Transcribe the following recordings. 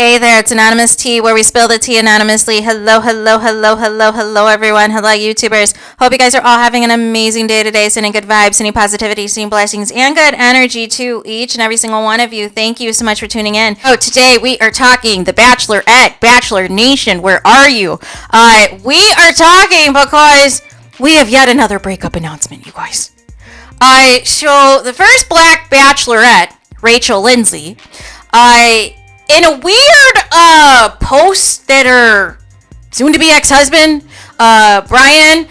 Hey there, it's Anonymous Tea, where we spill the tea anonymously. Hello, everyone. Hello, YouTubers. Hope you guys are all having an amazing day today, sending good vibes, sending positivity, sending blessings, and good energy to each and every single one of you. Thank you so much for tuning in. Oh, today we are talking the Bachelorette, Bachelor Nation. Where are you? We are talking because we have yet another breakup announcement, you guys. So the first black Bachelorette, Rachel Lindsay, in a weird post that her soon-to-be ex-husband, Bryan,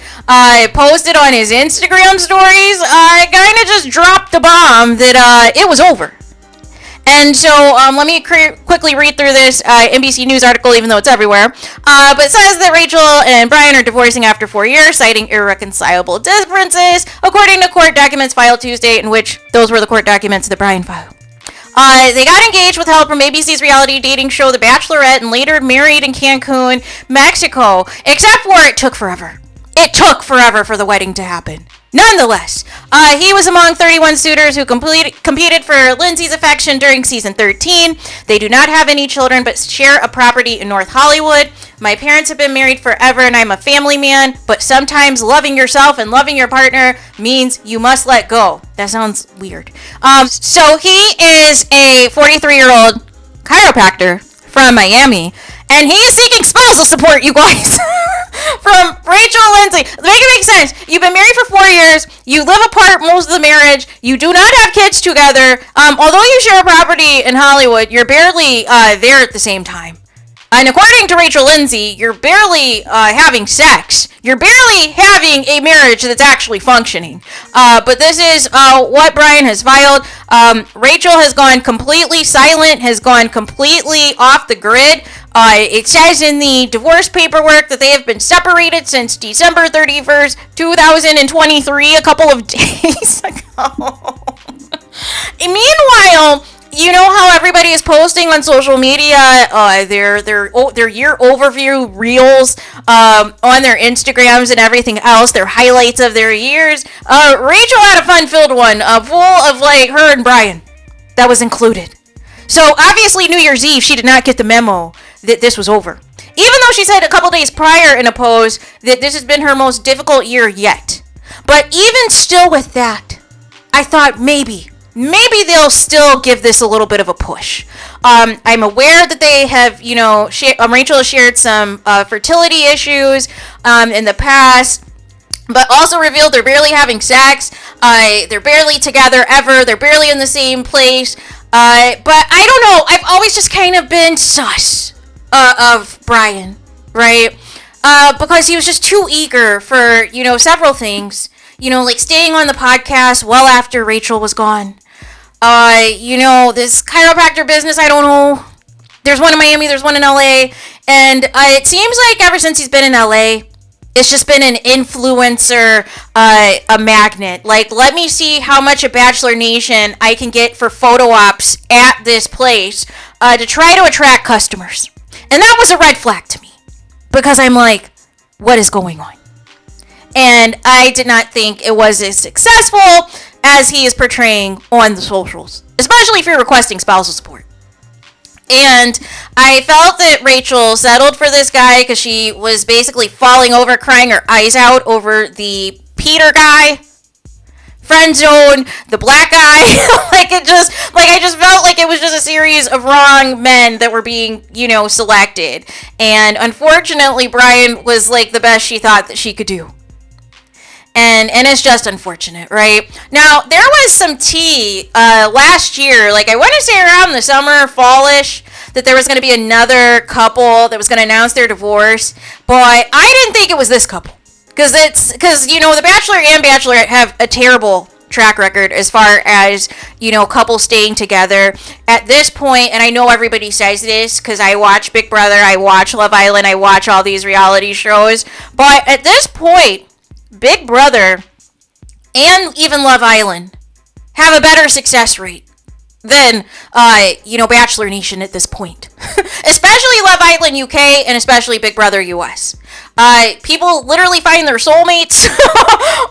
posted on his Instagram stories, kind of just dropped the bomb that it was over. And so let me quickly read through this NBC News article, even though it's everywhere. But it says that Rachel and Bryan are divorcing after 4 years, citing irreconcilable differences, according to court documents filed Tuesday, in which those were the court documents that Bryan filed. They got engaged with help from ABC's reality dating show The Bachelorette and later married in Cancun, Mexico, except for it took forever. It took forever for the wedding to happen. Nonetheless, he was among 31 suitors who competed for Lindsay's affection during season 13. They do not have any children but share a property in North Hollywood. My parents have been married forever and I'm a family man, but sometimes loving yourself and loving your partner means you must let go. That sounds weird. So he is a 43-year-old chiropractor from Miami, and he is seeking spousal support, you guys. From Rachel Lindsay. Make it make sense. You've been married for 4 years. You live apart most of the marriage. You do not have kids together. Although you share a property in Hollywood, you're barely there at the same time. And according to Rachel Lindsay, you're barely having sex. You're barely having a marriage that's actually functioning. But this is what Bryan has filed. Rachel has gone completely silent, has gone completely off the grid. It says in the divorce paperwork that they have been separated since December 31st, 2023, a couple of days ago. Meanwhile, you know how everybody is posting on social media their year overview reels on their Instagrams and everything else, their highlights of their years. Rachel had a fun-filled one full of like her and Bryan that was included. So obviously New Year's Eve, she did not get the memo that this was over. Even though she said a couple days prior in a post that this has been her most difficult year yet. But even still with that, I thought maybe they'll still give this a little bit of a push. I'm aware that they have, Rachel has shared some fertility issues in the past, but also revealed they're barely having sex. They're barely together ever. They're barely in the same place. But I don't know. I've always just kind of been sus of Bryan, right? Because he was just too eager for, several things. Like staying on the podcast well after Rachel was gone. This chiropractor business, I don't know. There's one in Miami, there's one in LA. And it seems like ever since he's been in LA, it's just been an influencer, a magnet. Like, let me see how much a Bachelor Nation I can get for photo ops at this place to try to attract customers. And that was a red flag to me. Because I'm like, what is going on? And I did not think it was as successful as he is portraying on the socials. Especially if you're requesting spousal support. And I felt that Rachel settled for this guy because she was basically falling over, crying her eyes out over the Peter guy, friend zone, the black guy. I just felt like it was just a series of wrong men that were being, selected. And unfortunately, Bryan was like the best she thought that she could do. And it's just unfortunate, right? Now, there was some tea last year, I want to say around the summer, fallish, that there was going to be another couple that was going to announce their divorce. But I didn't think it was this couple. Because the Bachelor and Bachelorette have a terrible track record as far as, couples staying together. At this point, and I know everybody says this because I watch Big Brother, I watch Love Island, I watch all these reality shows. But at this point, Big Brother and even Love Island have a better success rate than, Bachelor Nation at this point. Especially Love Island UK and especially Big Brother US. People literally find their soulmates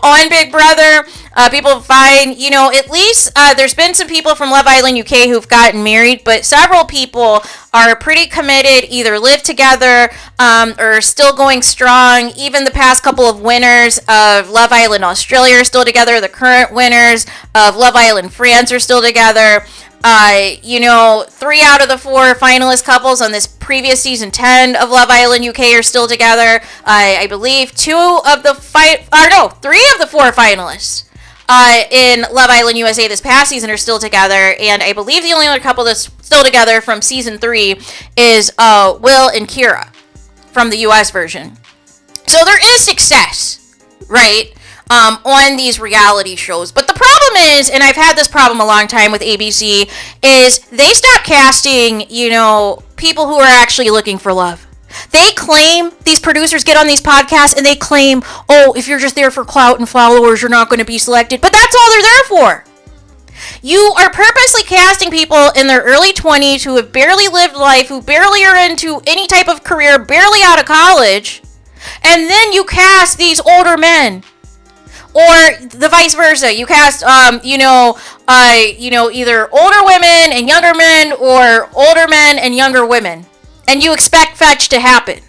on Big Brother. People find, at least there's been some people from Love Island UK who've gotten married, but several people are pretty committed, either live together or still going strong. Even the past couple of winners of Love Island Australia are still together. The current winners of Love Island France are still together. 3 out of the 4 finalist couples on this previous season 10 of Love Island UK are still together. I believe 3 of the 4 finalists in Love Island USA this past season are still together, and I believe the only other couple that's still together from season 3 is Will and Kira from the US version. So there is success, right? On these reality shows. But the problem is, and I've had this problem a long time with ABC, is they stop casting, people who are actually looking for love. They claim, these producers get on these podcasts and they claim, oh, if you're just there for clout and followers, you're not going to be selected. But that's all they're there for. You are purposely casting people in their early 20s who have barely lived life, who barely are into any type of career, barely out of college, and then you cast these older men. Or the vice versa. You cast, either older women and younger men, or older men and younger women, and you expect fetch to happen,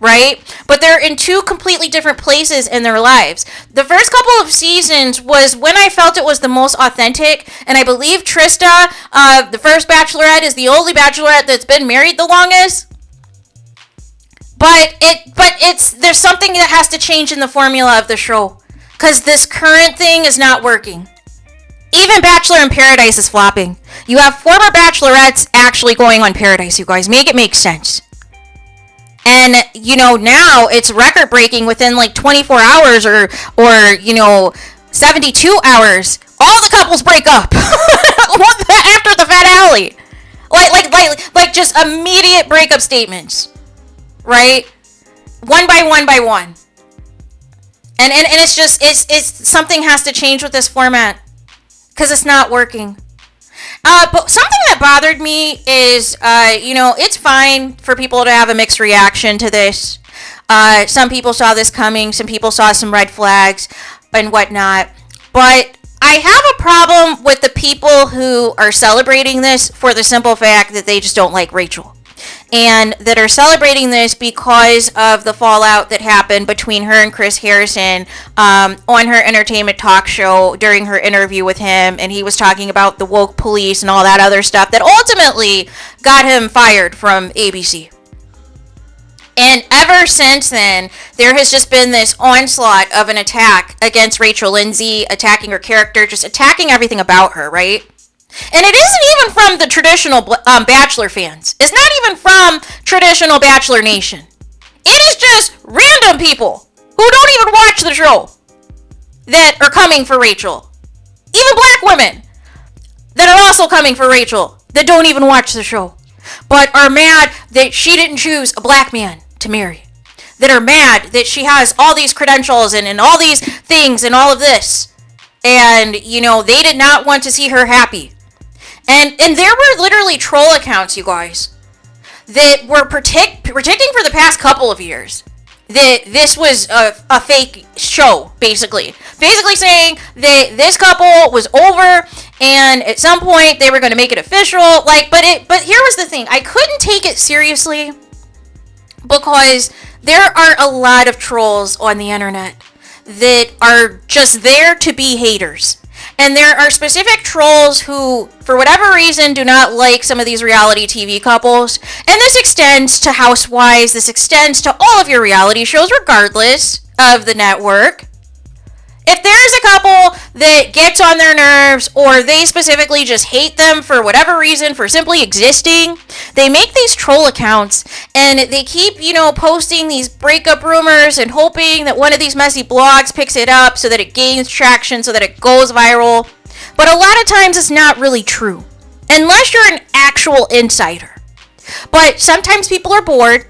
right? But they're in 2 completely different places in their lives. The first couple of seasons was when I felt it was the most authentic, and I believe Trista, the first Bachelorette, is the only Bachelorette that's been married the longest. But there's something that has to change in the formula of the show. Because this current thing is not working. Even Bachelor in Paradise is flopping. You have former Bachelorettes actually going on Paradise, you guys. Make it make sense. And, now it's record breaking within like 24 hours or 72 hours. All the couples break up. After the finale. Like just immediate breakup statements. Right? One by one. And it's just, it's something has to change with this format because it's not working. But something that bothered me is, it's fine for people to have a mixed reaction to this. Some people saw this coming. Some people saw some red flags and whatnot. But I have a problem with the people who are celebrating this for the simple fact that they just don't like Rachel. And that are celebrating this because of the fallout that happened between her and Chris Harrison on her entertainment talk show during her interview with him. And he was talking about the woke police and all that other stuff that ultimately got him fired from ABC. And ever since then, there has just been this onslaught of an attack against Rachel Lindsay, attacking her character, just attacking everything about her, right? And it isn't even from the traditional Bachelor fans. It's not even from traditional Bachelor Nation. It is just random people who don't even watch the show that are coming for Rachel. Even black women that are also coming for Rachel that don't even watch the show, but are mad that she didn't choose a black man to marry. That are mad that she has all these credentials and all these things and all of this. And, they did not want to see her happy. And there were literally troll accounts, you guys, that were predicting for the past couple of years that this was a fake show, basically. Basically saying that this couple was over and at some point they were going to make it official. But here was the thing. I couldn't take it seriously because there are a lot of trolls on the internet that are just there to be haters. And there are specific trolls who, for whatever reason, do not like some of these reality TV couples. And this extends to Housewives. This extends to all of your reality shows, regardless of the network. If there's a couple that gets on their nerves, or they specifically just hate them for whatever reason, for simply existing, they make these troll accounts, and they keep, posting these breakup rumors and hoping that one of these messy blogs picks it up so that it gains traction, so that it goes viral. But a lot of times it's not really true, unless you're an actual insider. But sometimes people are bored.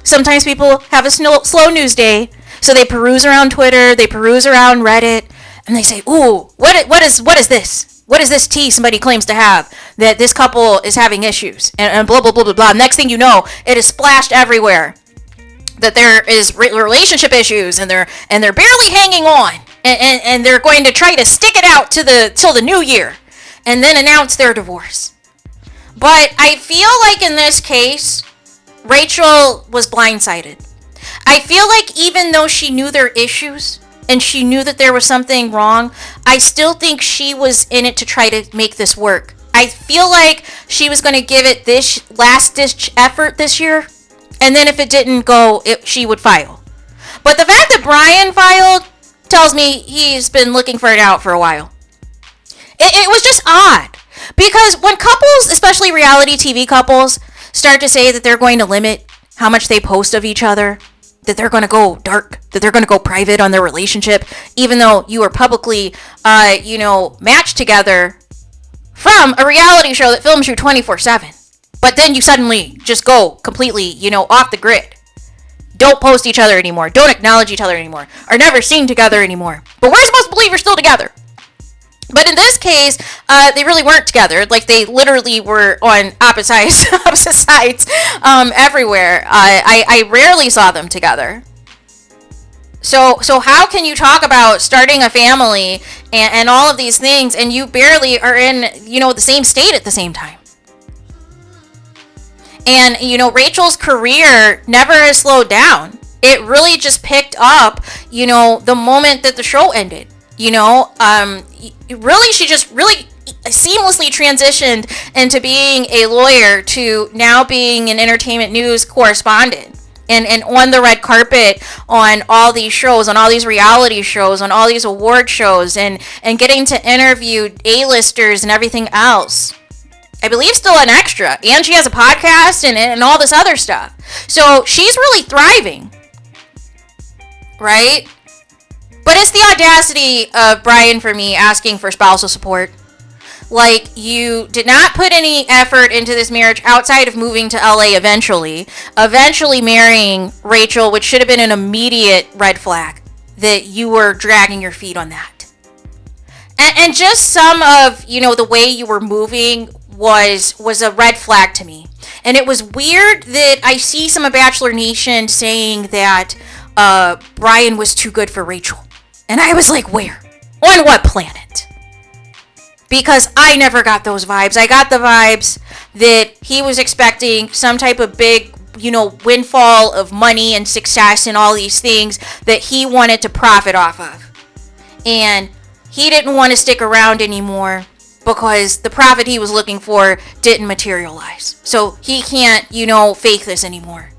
Sometimes people have a slow news day. So they peruse around Twitter, they peruse around Reddit, and they say, ooh, what is this? What is this tea somebody claims to have that this couple is having issues? And blah, blah, blah, blah, blah. Next thing you know, it is splashed everywhere that there is relationship issues and they're barely hanging on, and they're going to try to stick it out till the new year and then announce their divorce. But I feel like in this case, Rachel was blindsided. I feel like even though she knew their issues and she knew that there was something wrong, I still think she was in it to try to make this work. I feel like she was going to give it this last ditch effort this year, and then if it didn't go, she would file. But the fact that Bryan filed tells me he's been looking for it out for a while. It was just odd, because when couples, especially reality TV couples, start to say that they're going to limit how much they post of each other, that they're going to go dark, that they're going to go private on their relationship, even though you are publicly, matched together from a reality show that films you 24/7. But then you suddenly just go completely, off the grid. Don't post each other anymore. Don't acknowledge each other anymore. Are never seen together anymore. But we're supposed to believe you're still together. But in this case, they really weren't together. Like, they literally were on opposite sides everywhere. I rarely saw them together. So how can you talk about starting a family and all of these things, and you barely are in, the same state at the same time? And, Rachel's career never has slowed down. It really just picked up, the moment that the show ended. Really, she just really seamlessly transitioned into being a lawyer to now being an entertainment news correspondent. And on the red carpet on all these shows, on all these reality shows, on all these award shows, and getting to interview A-listers and everything else. I believe still an extra. And she has a podcast and all this other stuff. So she's really thriving. Right? But it's the audacity of Bryan for me asking for spousal support. Like, you did not put any effort into this marriage outside of moving to LA eventually marrying Rachel, which should have been an immediate red flag that you were dragging your feet on that. And just some of, the way you were moving was a red flag to me. And it was weird that I see some of Bachelor Nation saying that Bryan was too good for Rachel. And I was like, where? On what planet? Because I never got those vibes. I got the vibes that he was expecting some type of big, windfall of money and success and all these things that he wanted to profit off of. And he didn't want to stick around anymore because the profit he was looking for didn't materialize. So he can't, fake this anymore.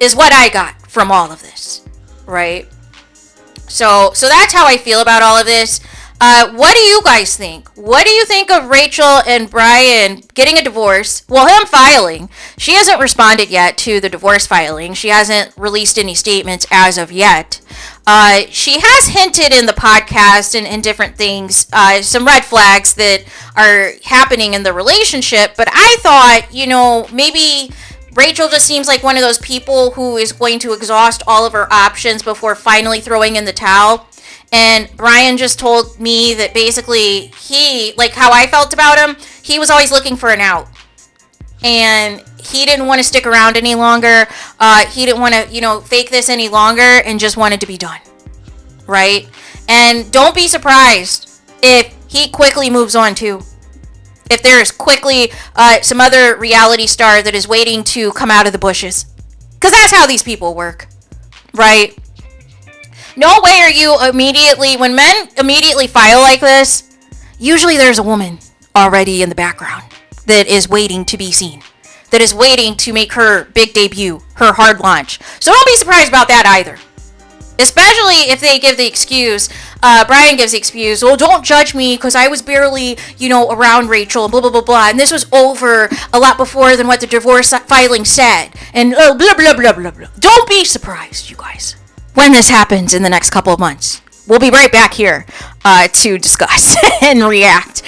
Is what I got from all of this, right? So that's how I feel about all of this. What do you guys think? What do you think of Rachel and Bryan getting a divorce? Well, him filing. She hasn't responded yet to the divorce filing. She hasn't released any statements as of yet. She has hinted in the podcast and different things, some red flags that are happening in the relationship. But I thought, maybe Rachel just seems like one of those people who is going to exhaust all of her options before finally throwing in the towel. And Bryan just told me that basically he, like how I felt about him, he was always looking for an out. And he didn't want to stick around any longer. He didn't want to, fake this any longer and just wanted to be done. Right? And don't be surprised if he quickly moves on too. If there is quickly some other reality star that is waiting to come out of the bushes. Because that's how these people work. Right? No way are you immediately, when men immediately file like this, usually there's a woman already in the background that is waiting to be seen, that is waiting to make her big debut, her hard launch. So don't be surprised about that either. Especially if they give the excuse, Bryan gives the excuse, well, don't judge me because I was barely, around Rachel and blah, blah, blah, blah. And this was over a lot before than what the divorce filing said. And blah, blah, blah, blah, blah. Don't be surprised, you guys, when this happens in the next couple of months. We'll be right back here to discuss and react.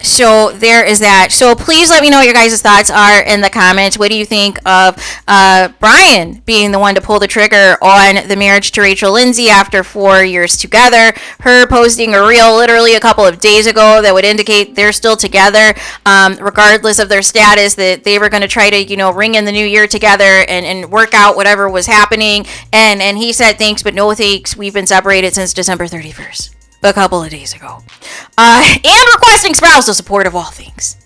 So there is that. So please let me know what your guys' thoughts are in the comments. What do you think of Bryan being the one to pull the trigger on the marriage to Rachel Lindsay after 4 years together? Her posting a reel literally a couple of days ago that would indicate they're still together, regardless of their status, that they were going to try to, you know, ring in the new year together and work out whatever was happening. And he said, thanks, but no thanks. We've been separated since December 31st. A couple of days ago. And requesting spousal support of all things.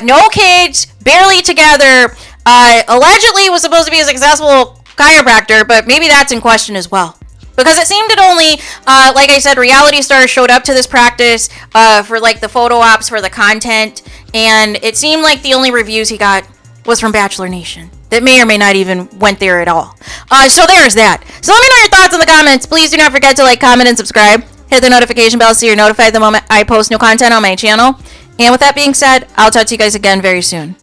No kids, barely together. Allegedly was supposed to be a successful chiropractor, but maybe that's in question as well. Because it seemed that only, like I said, reality stars showed up to this practice for like the photo ops for the content. And it seemed like the only reviews he got was from Bachelor Nation. That may or may not even went there at all. So there's that. So let me know your thoughts in the comments. Please do not forget to like, comment, and subscribe. Hit the notification bell so you're notified the moment I post new content on my channel. And with that being said, I'll talk to you guys again very soon.